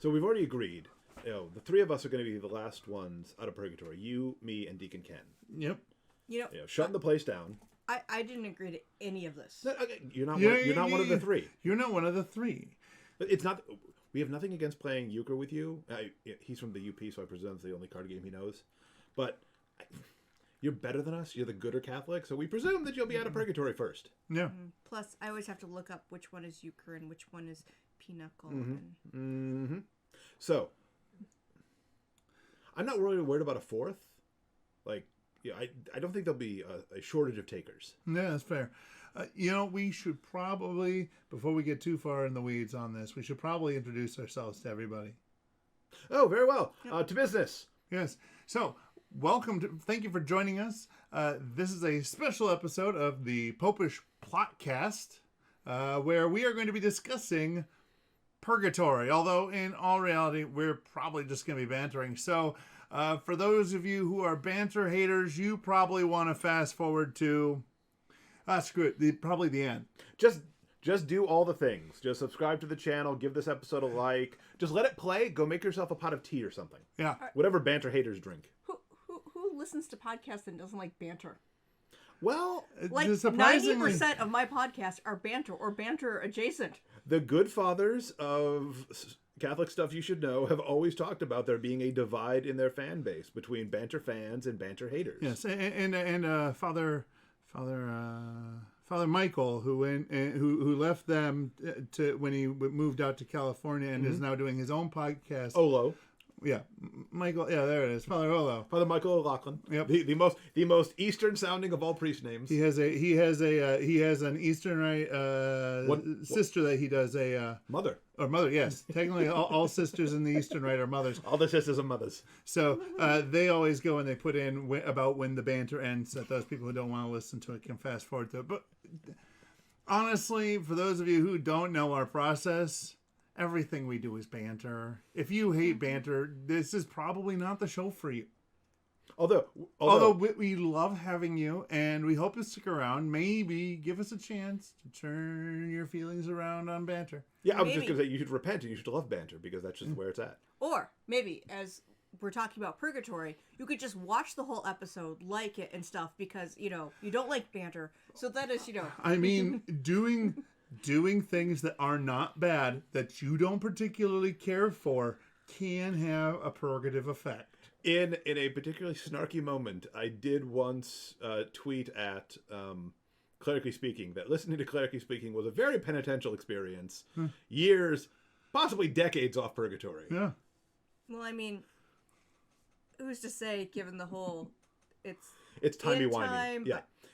So we've already agreed. The three of us are going to be the last ones out of purgatory. You, me, and Deacon Ken. Yep. Shutting the place down. I didn't agree to any of this. No, okay, you're not one of the three. You're not one of the three. But it's not. We have nothing against playing euchre with you. He's from the UP, so I presume it's the only card game he knows. But you're better than us. You're the gooder Catholic, so we presume that you'll be out of purgatory first. Yeah. Plus, I always have to look up which one is euchre and which one is pinochle. So, I'm not really worried about a fourth. I don't think there'll be a shortage of takers. Yeah, that's fair. We should probably, before we get too far in the weeds on this, we should probably introduce ourselves to everybody. Oh, very well. To business. Yes. So, thank you for joining us. This is a special episode of the Popish Plotcast, where we are going to be discussing Purgatory, although in all reality, we're probably just going to be bantering. So, for those of you who are banter haters, you probably want to fast forward to, screw it, probably the end. Just do all the things. Just subscribe to the channel, give this episode a like. Just let it play. Go make yourself a pot of tea or something. Yeah. Whatever banter haters drink. Who listens to podcasts and doesn't like banter? Well, like 90% of my podcasts are banter or banter adjacent. The good fathers of Catholic Stuff You Should Know have always talked about there being a divide in their fan base between banter fans and banter haters. Yes, and Father Michael, who left them to when he moved out to California and is now doing his own podcast. Olo. Yeah, Michael. Yeah, there it is, Father Olo. Father Michael O'Loughlin. Yep. The most Eastern sounding of all priest names. He has an Eastern Rite sister that he does a mother. Or mother, yes. Technically, all sisters in the Eastern Rite are mothers. All the sisters are mothers. So they always go and they put in about when the banter ends, that those people who don't want to listen to it can fast forward to it. But honestly, for those of you who don't know our process, everything we do is banter. If you hate banter, this is probably not the show for you. Although we love having you, and we hope you stick around. Maybe give us a chance to turn your feelings around on banter. Yeah, I was just going to say, you should repent and you should love banter, because that's just where it's at. Or maybe, as we're talking about Purgatory, you could just watch the whole episode, like it and stuff, because, you don't like banter. So that is, I mean, doing things that are not bad, that you don't particularly care for, can have a purgative effect. In a particularly snarky moment, I did once tweet at Clerically Speaking that listening to Clerically Speaking was a very penitential experience. Years, possibly decades off purgatory. Yeah. Well, I mean, who's to say, given the whole, it's timey-wimey.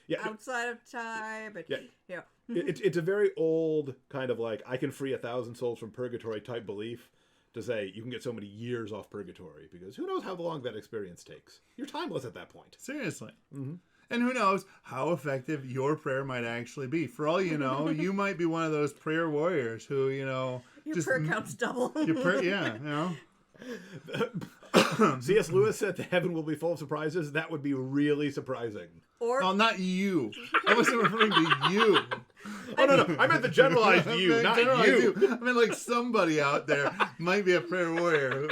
Yeah. Outside of time. But, yeah. It's a very old kind of like, I can free 1,000 souls from purgatory type belief. To say you can get so many years off purgatory, because who knows how long that experience takes. You're timeless at that point. Seriously. Mm-hmm. And who knows how effective your prayer might actually be. For all you know, you might be one of those prayer warriors who, your prayer counts double. Your prayer, yeah, C.S. Lewis said that heaven will be full of surprises. That would be really surprising. Well, not you. I wasn't referring to you. Oh, no. I meant the generalized you, not you. I mean, like somebody out there might be a prayer warrior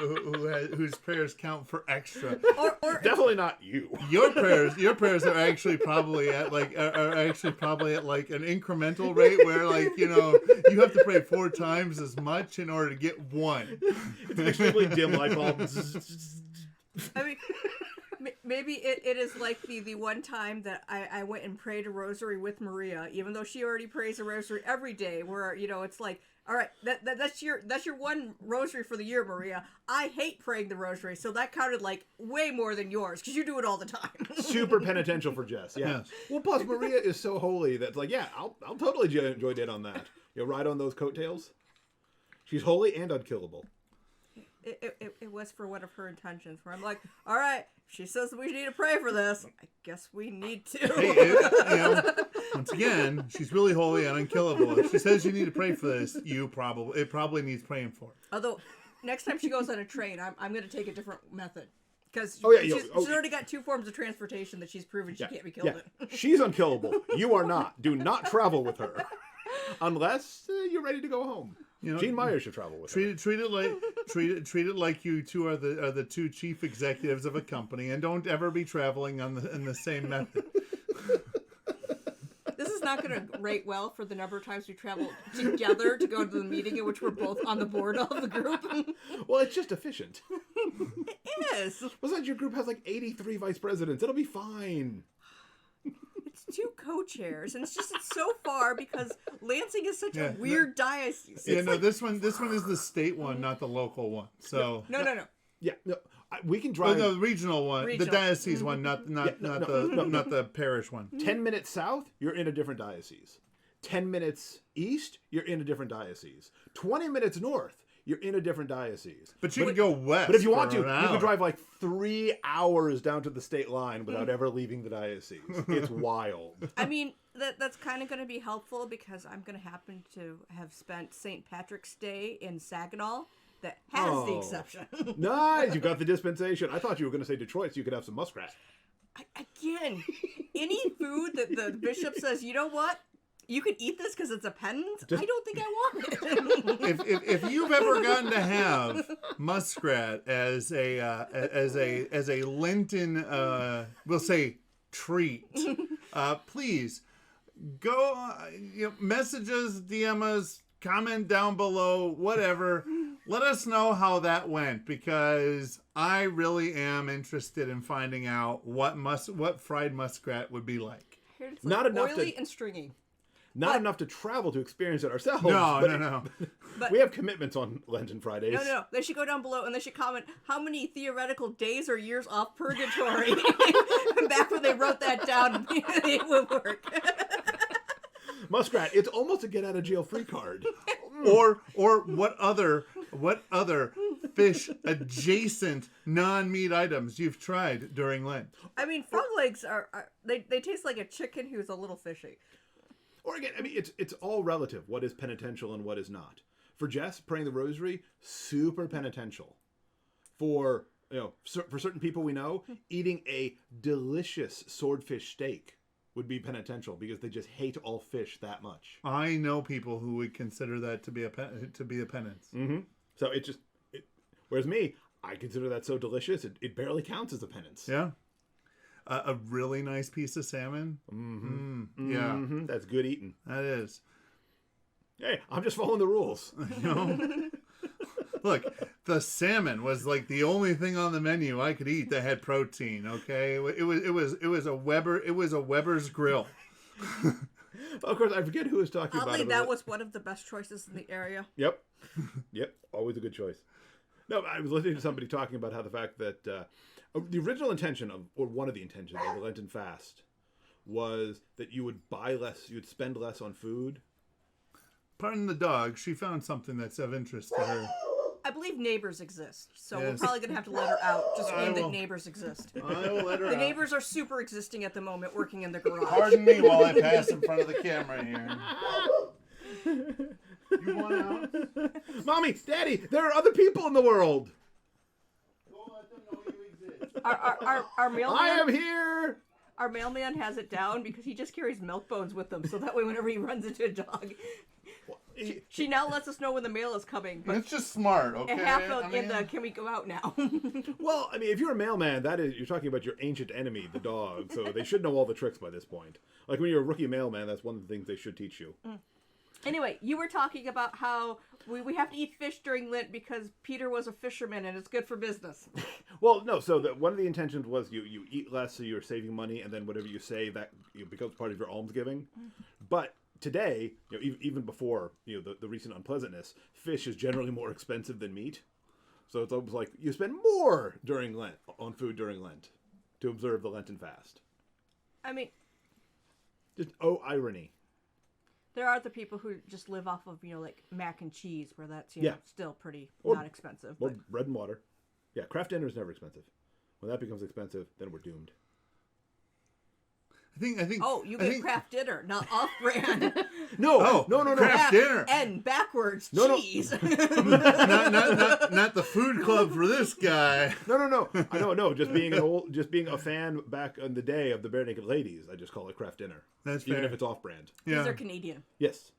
whose prayers count for extra. Or definitely not you. Your prayers are actually probably at like an incremental rate where you have to pray 4 times as much in order to get one. It's an extremely dim light bulb. I mean, maybe it is like the one time that I went and prayed a rosary with Maria, even though she already prays a rosary every day, where, it's like, all right, that's your one rosary for the year, Maria. I hate praying the rosary, so that counted like way more than yours, because you do it all the time. Super penitential for Jess, yeah. Yes. Well, plus Maria is so holy that, like, yeah, I'll totally join in on that. Ride on those coattails. She's holy and unkillable. It was for one of her intentions, where I'm like, all right, she says we need to pray for this. I guess we need to. Hey, once again, she's really holy and unkillable. If she says you need to pray for this, it probably needs praying for. Although, next time she goes on a train, I'm going to take a different method. Because she's already got 2 forms of transportation that she's proven she can't be killed in. She's unkillable. You are not. Do not travel with her. Unless you're ready to go home. You know, Gene Meyer should travel with her. treat it like you two are the two chief executives of a company, and don't ever be traveling in the same method. This is not going to rate well for the number of times we travel together to go to the meeting in which we're both on the board of the group. Well, it's just efficient. It is. Besides, your group has like 83 vice presidents. It'll be fine. It's 2 co-chairs, and it's so far because Lansing is such a weird diocese. Yeah, no, this one is the state one, not the local one. So No. Yeah, no, we can drive. no, the regional one, the diocese one, not the parish one. 10 minutes south, you're in a different diocese. 10 minutes east, you're in a different diocese. 20 minutes north, you're in a different diocese. But you can go west. But if you want to, for you an hour. can drive like 3 hours down to the state line without ever leaving the diocese. It's wild. I mean, that's kind of going to be helpful because I'm going to happen to have spent St. Patrick's Day in Saginaw. That has the exception. Nice, you got the dispensation. I thought you were going to say Detroit so you could have some muskrats. Again, any food that the bishop says, you know what? You can eat this because it's a penance. I don't think I want it. if you've ever gotten to have muskrat as a Lenten, we'll say treat, please go. Messages, DM us, comment down below, whatever. Let us know how that went because I really am interested in finding out what fried muskrat would be like. It's Not enough oily to- and stringy. Not enough to travel to experience it ourselves. No. But We have commitments on Lenten Fridays. No. They should go down below and they should comment how many theoretical days or years off purgatory. Back when they wrote that down, it would work. Muskrat, it's almost a get out of jail free card. Or what other fish adjacent non-meat items you've tried during Lent? I mean, frog legs they taste like a chicken who's a little fishy. Or again, I mean, it's all relative. What is penitential and what is not. For Jess, praying the rosary, super penitential. For for certain people we know, eating a delicious swordfish steak would be penitential because they just hate all fish that much. I know people who would consider that to be a penance. Mm-hmm. So whereas me, I consider that so delicious, it barely counts as a penance. Yeah. A really nice piece of salmon. Mm-hmm. Yeah. Mm-hmm. That's good eating. That is. Hey, I'm just following the rules. Look, the salmon was like the only thing on the menu I could eat that had protein. Okay, it was a Weber's grill. Of course, I forget who was talking about Oddly, it. that was one of the best choices in the area. Yep. Always a good choice. No, I was listening to somebody talking about how the fact that the original intention or one of the intentions of the Lenten fast was that you would buy less, you would spend less on food. Pardon the dog. She found something that's of interest to her. I believe neighbors exist, so we're Yes. probably going to have to let her out. Just I mean that will. neighbors exist. I will let her The out. neighbors are super existing at the moment, working in the garage. Pardon me while I pass in front of the camera here. You want out? Mommy, Daddy, there are other people in the world. Go let them know you exist. Our mailman, I am here. Our mailman has it down because he just carries milk bones with him, so that way whenever he runs into a dog, she now lets us know when the mail is coming. But It's just smart, okay? can we go out now? Well, I mean, if you're a mailman, you're talking about your ancient enemy, the dog. So they should know all the tricks by this point. Like when you're a rookie mailman, that's one of the things they should teach you. Anyway, you were talking about how we have to eat fish during Lent because Peter was a fisherman and it's good for business. Well, no. So one of the intentions was you eat less, so you're saving money, and then whatever you save that becomes part of your almsgiving. But today, even before the recent unpleasantness, fish is generally more expensive than meat. So it's almost like you spend more during Lent on food during Lent to observe the Lenten fast. I mean, Just irony. there are the people who just live off of like mac and cheese, where that's Yeah. still pretty Or- not expensive. Or But bread and water. Yeah, Kraft Dinner is never expensive. When that becomes expensive, then we're doomed. I think. oh, you get Kraft Dinner, not off-brand. No. Kraft Dinner. And backwards No. cheese. not the food club for this guy. No. I don't know. Just being a fan back in the day of the Bare Naked Ladies, I just call it Kraft Dinner. That's even fair. if it's off-brand. Yeah. These are Canadian. Yes.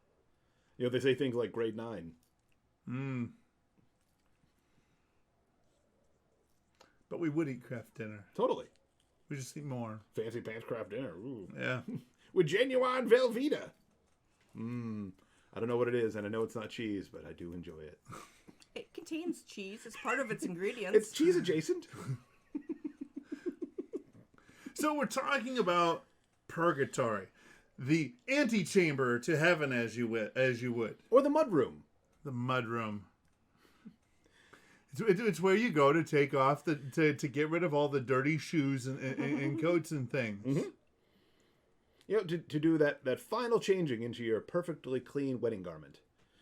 They say things like grade 9. But we would eat Kraft dinner. Totally. We just eat more. Fancy pants Kraft dinner. Ooh. Yeah. With genuine Velveeta. I don't know what it is, and I know it's not cheese, but I do enjoy it. It contains cheese. It's part of its ingredients. It's cheese adjacent. So we're talking about purgatory, the antechamber to heaven, as you would. Or the mud room. The mud room. It's where you go to take off to get rid of all the dirty shoes and coats and things. Mm-hmm. You know, to do that final changing into your perfectly clean wedding garment.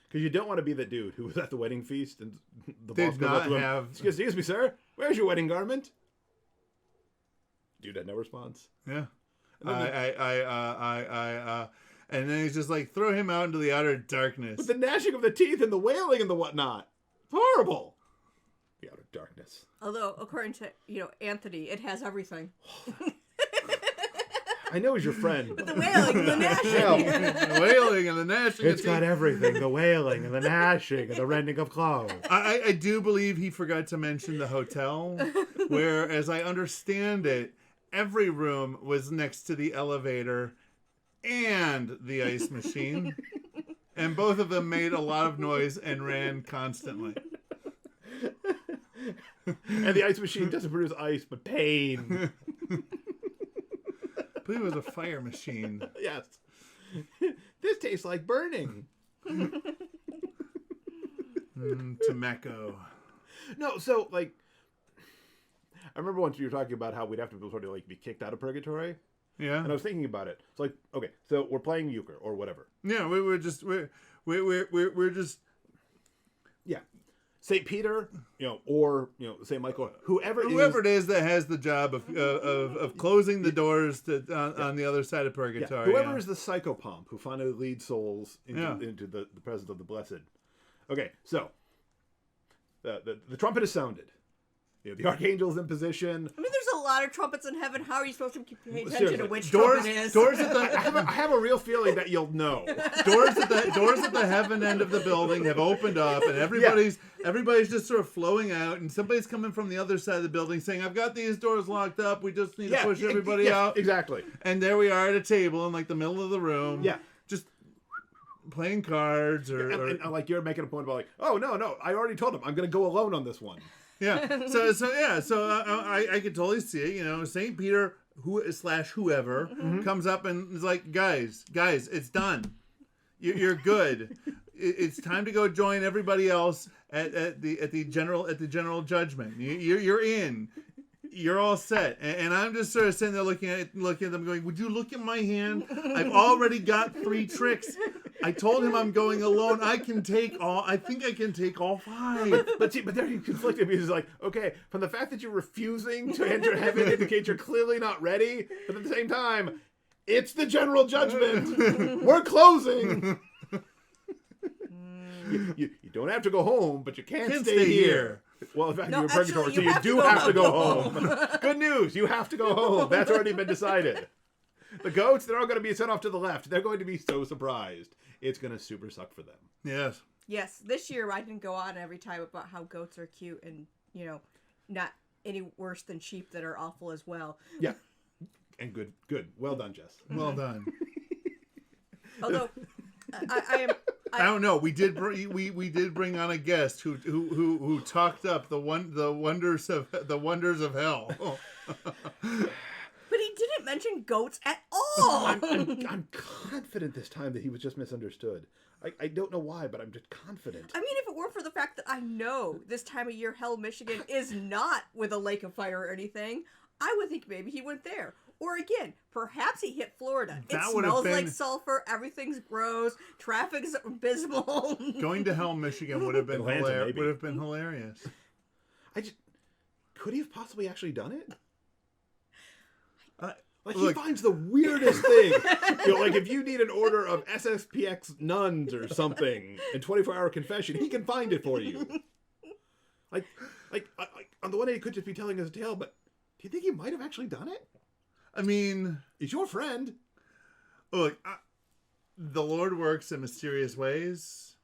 Because you don't want to be the dude who was at the wedding feast and the boss goes up to him, excuse me, sir, where's your wedding garment? Dude had no response. Yeah. And then he's just like, throw him out into the outer darkness. With the gnashing of the teeth and the wailing and the whatnot. Horrible. The outer darkness. Although, according to, Anthony, it has everything. I know he's your friend. But the wailing, the gnashing. The wailing and the gnashing. It's got everything. The wailing and the gnashing and the rending of clothes. I do believe he forgot to mention the hotel, where, as I understand it, every room was next to the elevator and the ice machine. And both of them made a lot of noise and ran constantly. And the ice machine doesn't produce ice, but pain. I believe it was a fire machine. Yes. This tastes like burning. Tobacco. No, so, like, I remember once you were talking about how we'd have to sort of, like, be kicked out of purgatory. Yeah. And I was thinking about it. It's like, okay, so we're playing euchre or whatever. Yeah, we're just... Yeah. St. Peter, or, St. Michael, whoever it is that has the job of closing the doors on the other side of purgatory. Yeah. Whoever is the psychopomp who finally leads souls into the presence of the blessed. Okay, so the trumpet is sounded. The archangel's in position. I mean, there's a lot of trumpets in heaven. How are you supposed to pay attention Seriously. to which Doors trumpet is? at the I have a real feeling that you'll know. doors at the heaven end of the building have opened up, and everybody's just sort of flowing out, and somebody's coming from the other side of the building saying, "I've got these doors locked up. We just need to push everybody out." Exactly. And there we are at a table in like the middle of the room. Yeah. Just playing cards and like you're making a point about like, oh no, I already told him I'm going to go alone on this one. Yeah. So I could totally see it. St. Peter, whoever comes up and is like, guys, it's done. You're good. It's time to go join everybody else at the general judgment. You're in. You're all set. And I'm just sort of sitting there looking at them going, would you look at my hand? I've already got 3 tricks. I told him I'm going alone. I think I can take all 5. But there you conflicted because it's like, okay, from the fact that you're refusing to enter heaven indicates you're clearly not ready. But at the same time, it's the general judgment. We're closing. You don't have to go home, but you can't stay here. Well, in fact, you're in purgatory, so you do have to go home. Good news, you have to go home. That's already been decided. The goats, they're all going to be sent off to the left. They're going to be so surprised. It's going to super suck for them. Yes. Yes, this year I didn't go on every time about how goats are cute and, not any worse than sheep that are awful as well. Yeah. And good. Well done, Jess. Well done. Although, I don't know. We did bring on a guest who talked up the wonders of hell. But he didn't mention goats at all. I'm confident this time that he was just misunderstood. I don't know why, but I'm just confident. I mean, if it weren't for the fact that I know this time of year, hell, Michigan is not with a lake of fire or anything, I would think maybe he went there. Or again, perhaps he hit Florida. It smells like sulfur. Everything's gross. Traffic's abysmal. Going to hell, Michigan would have been hilarious. Could he have possibly actually done it? Look, he finds the weirdest thing. Like if you need an order of SSPX nuns or something in 24-hour confession, he can find it for you. Like on the one hand, he could just be telling us a tale, but do you think he might have actually done it? I mean, he's your friend. Look, the Lord works in mysterious ways.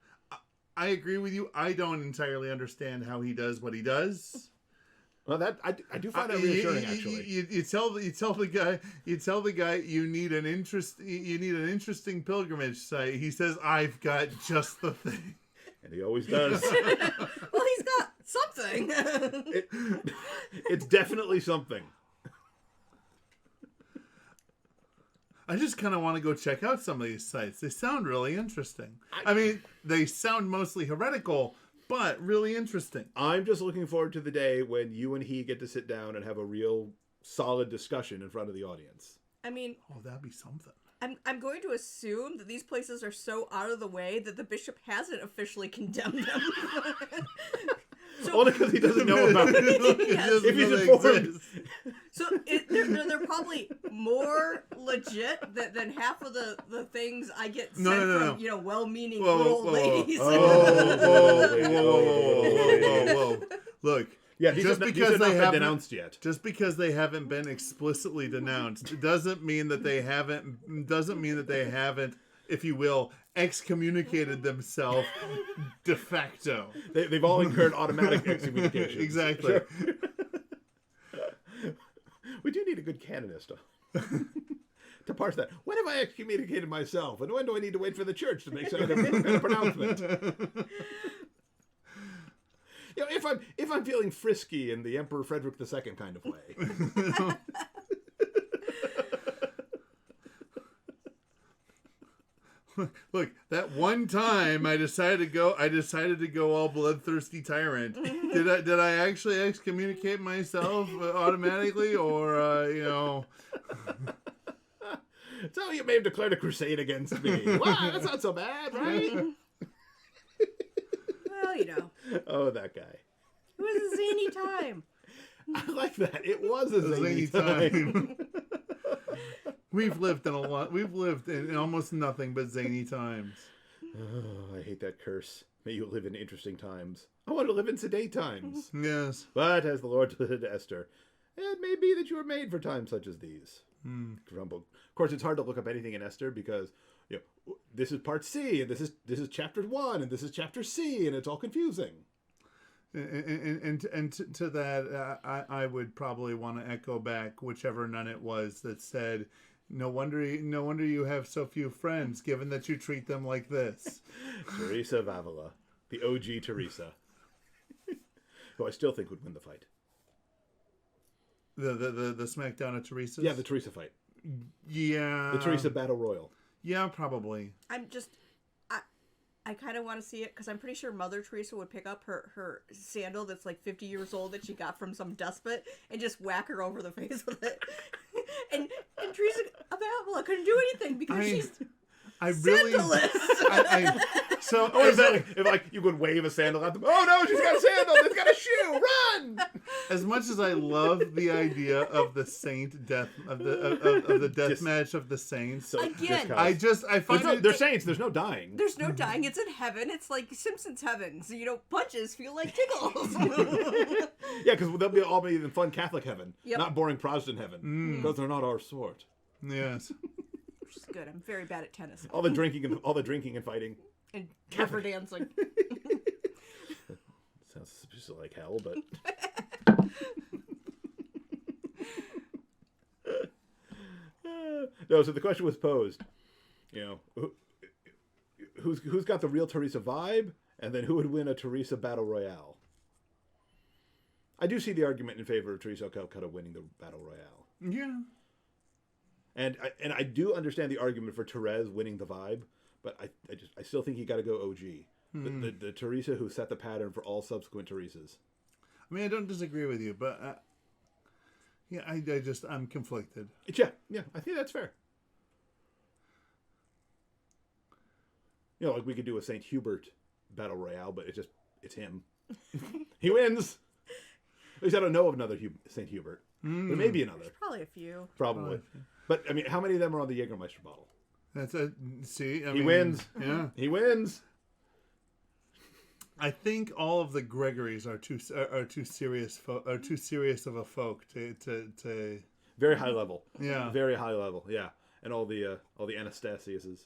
I agree with you. I don't entirely understand how he does what he does. Well, that I do find that reassuring. Actually, you tell the guy you need an interesting pilgrimage site. He says, "I've got just the thing," and he always does. Well, he's got something. It's definitely something. I just kind of want to go check out some of these sites. They sound really interesting. I mean, they sound mostly heretical, but really interesting. I'm just looking forward to the day when you and he get to sit down and have a real solid discussion in front of the audience. I mean, oh, that'd be something. I'm going to assume that these places are so out of the way that the bishop hasn't officially condemned them. Only because he doesn't know about it. Yes. If he's informed. So they're probably more legit than half of the things I get sent from well-meaning little ladies. Whoa. Look. Yeah, these have not been denounced yet. Just because they haven't been explicitly denounced doesn't mean that they haven't, if you will, excommunicated themselves de facto. They've all incurred automatic excommunication. Exactly. Sure. We do need a good canonist to parse that. When have I excommunicated myself? And when do I need to wait for the church to make some kind of pronouncement? If I'm feeling frisky in the Emperor Frederick II kind of way. Look, that one time I decided to go all bloodthirsty tyrant. Did I actually excommunicate myself automatically, or So you may have declared a crusade against me. Wow, that's not so bad, right? Well, Oh, that guy. It was a zany time. I like that. It was a zany time. We've lived in almost nothing but zany times. Oh, I hate that curse. May you live in interesting times. I want to live in sedate times. Yes. But as the Lord said to Esther, it may be that you were made for times such as these. Grumbled. Of course, it's hard to look up anything in Esther because this is part C, and this is chapter 1, and this is chapter C, and it's all confusing. And to that, I would probably want to echo back whichever nun it was that said, "No wonder you have so few friends, given that you treat them like this." Theresa of Avila, the OG Theresa, who I still think would win the fight. The smackdown of Theresa's? Yeah, the Theresa fight. Yeah. The Theresa Battle Royal. Yeah, probably. I kind of want to see it because I'm pretty sure Mother Teresa would pick up her sandal that's like 50 years old that she got from some despot and just whack her over the face with it. and Teresa of Avila couldn't do anything because she's sandalless. So if you could wave a sandal at them. Oh no, she's got a sandal. She's got a shoe. Run! As much as I love the idea of the saint death of the death match of the saints, so again, I find they're saints. There's no dying. There's no dying. It's in heaven. It's like Simpson's heaven. So punches feel like tickles. Yeah, because they'll all be in fun Catholic heaven, yep. Not boring Protestant heaven. Because they're not our sort. Yes. Which is good. I'm very bad at tennis. All the drinking and fighting. And river dancing. Sounds suspiciously like hell, but. No, so the question was posed. Who's got the real Theresa vibe, and then who would win a Theresa battle royale? I do see the argument in favor of Theresa of Calcutta winning the battle royale. Yeah. And I do understand the argument for Therese winning the vibe, but I still think you got to go OG. The Theresa who set the pattern for all subsequent Theresas. I mean, I don't disagree with you, but I'm conflicted. Yeah, I think that's fair. Like we could do a St. Hubert battle royale, but it's him. He wins. At least I don't know of another St. Hubert. There may be another. There's probably a few. Probably. But I mean, how many of them are on the Jägermeister bottle? He wins. Yeah, he wins. I think all of the Gregorys are too serious of a folk to very high level. Yeah, very high level. Yeah, and all the Anastasiuses.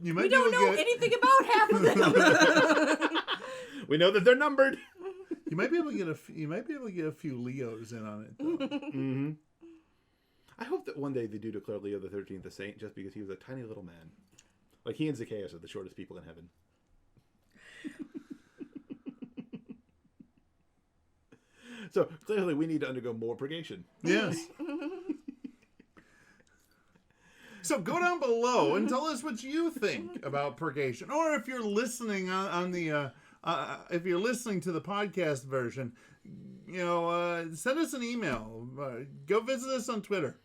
You might We be able don't to know get, anything about half of them. We know that they're numbered. You might be able to get a few Leos in on it, though. Mm-hmm. I hope that one day they do declare Leo the 13th a saint just because he was a tiny little man. Like he and Zacchaeus are the shortest people in heaven. So clearly we need to undergo more purgation. Yes. So go down below and tell us what you think about purgation, or if you're listening on the if you're listening to the podcast version, send us an email. Go visit us on Twitter.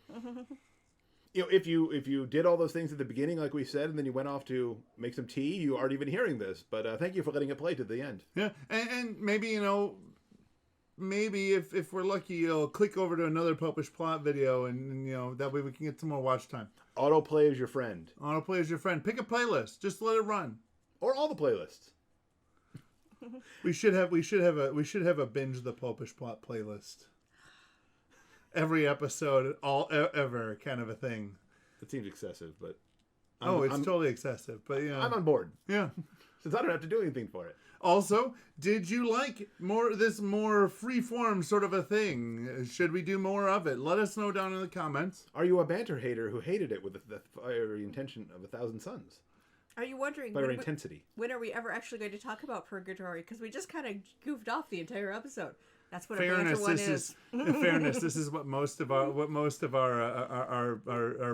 If you did all those things at the beginning, like we said, and then you went off to make some tea, you aren't even hearing this. But thank you for letting it play to the end. Yeah, and maybe maybe if we're lucky, you'll click over to another Popish Plot video, and that way we can get some more watch time. Autoplay is your friend, Autoplay is your friend. Pick a playlist, just let it run. or all the playlists. We should have a binge the Popish Plot playlist. Every episode, ever kind of a thing. It seems excessive, but it's totally excessive. But I'm on board. Yeah. Since I don't have to do anything for it. Also, did you like this more free-form sort of a thing? Should we do more of it? Let us know down in the comments. Are you a banter hater who hated it with the fiery intention of 1,000 suns? Are you wondering Fiery intensity. when are we ever actually going to talk about Purgatory? Because we just kind of goofed off the entire episode. That's what a banter one is. In fairness, this is what most of our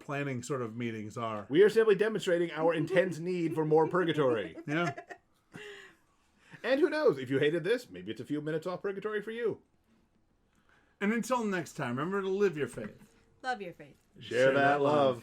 planning sort of meetings are. We are simply demonstrating our intense need for more purgatory. Yeah. And who knows? If you hated this, maybe it's a few minutes off purgatory for you. And until next time, remember to live your faith. Love your faith. Share that love.